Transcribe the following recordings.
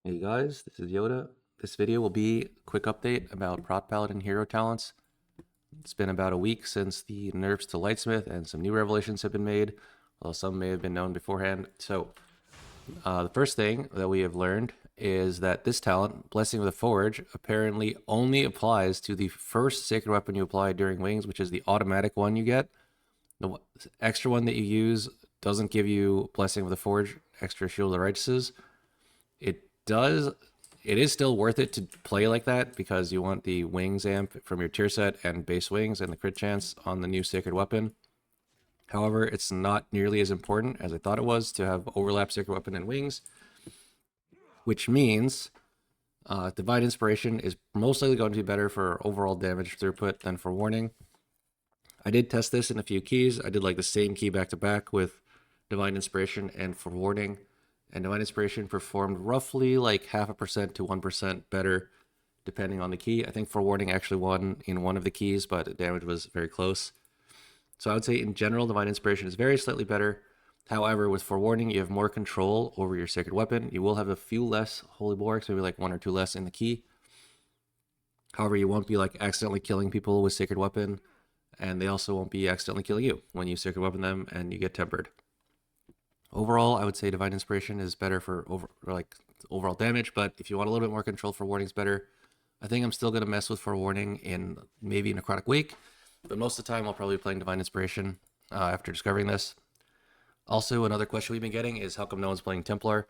Hey guys, this is Yoda. This video will be a quick update about Prot Paladin hero talents. It's been about a week since the nerfs to Lightsmith and some new revelations have been made, although some may have been known beforehand. So, the first thing that we have learned is that this talent, Blessing of the Forge, apparently only applies to the first sacred weapon you apply during Wings, which is the automatic one you get. The extra one that you use doesn't give you Blessing of the Forge, extra Shield of the Righteous. It does. It is still worth it to play like that because you want the wings amp from your tier set and base wings and the crit chance on the new sacred weapon. However, it's not nearly as important as I thought it was to have overlap sacred weapon and wings, which means Divine Inspiration is most likely going to be better for overall damage throughput than for warning. I did test this in a few keys. I did like the same key back to back with Divine Inspiration and for warning. And Divine Inspiration performed roughly like 0.5% to 1% better depending on the key. I think Forewarning actually won in one of the keys, but the damage was very close. So I would say in general, Divine Inspiration is very slightly better. However, with Forewarning, you have more control over your sacred weapon. You will have a few less Holy Bulwarks, maybe like 1 or 2 less in the key. However, you won't be like accidentally killing people with sacred weapon, and they also won't be accidentally killing you when you sacred weapon them and you get tempered. Overall, I would say Divine Inspiration is better for overall damage, but if you want a little bit more control, Forewarning's better. I think I'm still going to mess with Forewarning in maybe Necrotic Wake, but most of the time I'll probably be playing Divine Inspiration after discovering this. Also, another question we've been getting is how come no one's playing Templar?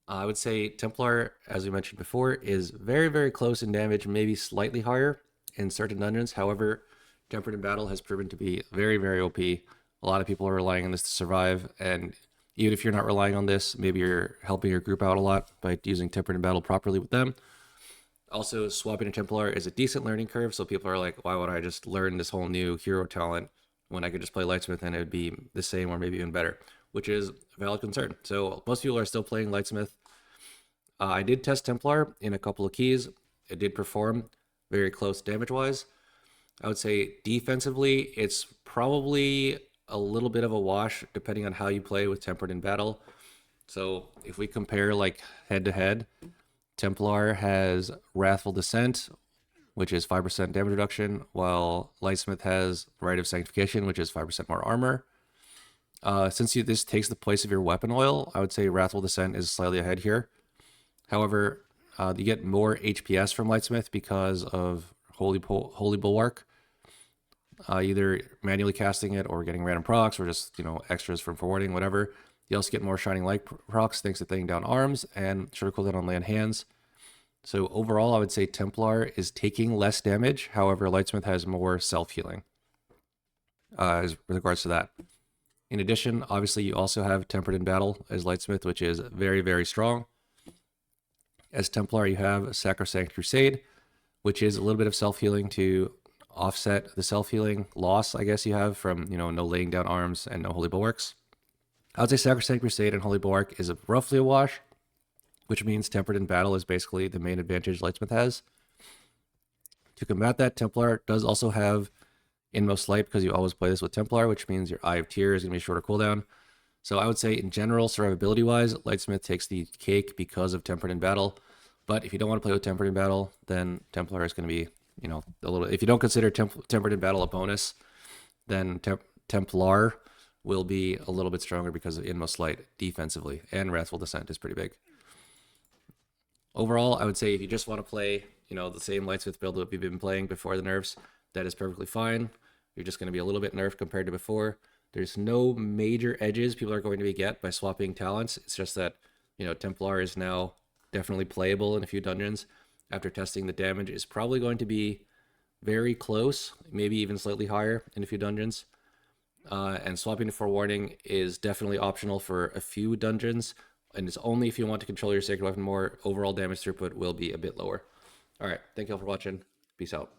I would say Templar, as we mentioned before, is very, very close in damage, maybe slightly higher in certain dungeons. However, Tempered in Battle has proven to be very, very OP. A lot of people are relying on this to survive, and even if you're not relying on this, maybe you're helping your group out a lot by using Tempered in Battle properly with them. Also, swapping a Templar is a decent learning curve, so people are like, why would I just learn this whole new hero talent when I could just play Lightsmith and it would be the same or maybe even better, which is a valid concern. So most people are still playing Lightsmith. I did test Templar in a couple of keys. It did perform very close damage-wise. I would say defensively, it's probably a little bit of a wash depending on how you play with Tempered in Battle. So if we compare like head to head, Templar has Wrathful Descent, which is 5% damage reduction, while Lightsmith has Rite of Sanctification, which is 5% more armor. Since this takes the place of your weapon oil, I would say Wrathful Descent is slightly ahead here. However, you get more HPS from Lightsmith because of Holy Bulwark. Either manually casting it or getting random procs or just, extras from forwarding, whatever. You also get more Shining Light procs thanks to thinning down arms and shorter cooldown on land hands. So overall, I would say Templar is taking less damage. However, Lightsmith has more self-healing with regards to that. In addition, obviously, you also have Tempered in Battle as Lightsmith, which is very, very strong. As Templar, you have Sacrosanct Crusade, which is a little bit of self-healing to offset the self-healing loss, I guess, you have from, no laying down arms and no Holy Bulwarks. I would say Sacrosanct Crusade and Holy Bulwark is roughly a wash, which means Tempered in Battle is basically the main advantage Lightsmith has. To combat that, Templar does also have Inmost Light because you always play this with Templar, which means your Eye of Tear is going to be a shorter cooldown. So I would say in general, survivability-wise, Lightsmith takes the cake because of Tempered in Battle. But if you don't want to play with Tempered in Battle, then Templar is going to be, a little. If you don't consider Tempered in Battle a bonus, then Templar will be a little bit stronger because of Inmost Light defensively, and Wrathful Descent is pretty big. Overall, I would say if you just want to play, the same Lightsmith build that we've been playing before the nerfs, that is perfectly fine. You're just going to be a little bit nerfed compared to before. There's no major edges people are going to get by swapping talents. It's just that, Templar is now definitely playable in a few dungeons. After testing, the damage is probably going to be very close, maybe even slightly higher in a few dungeons. And swapping to Forewarning is definitely optional for a few dungeons, and it's only if you want to control your sacred weapon more. Overall damage throughput will be a bit lower. All right, thank you all for watching. Peace out.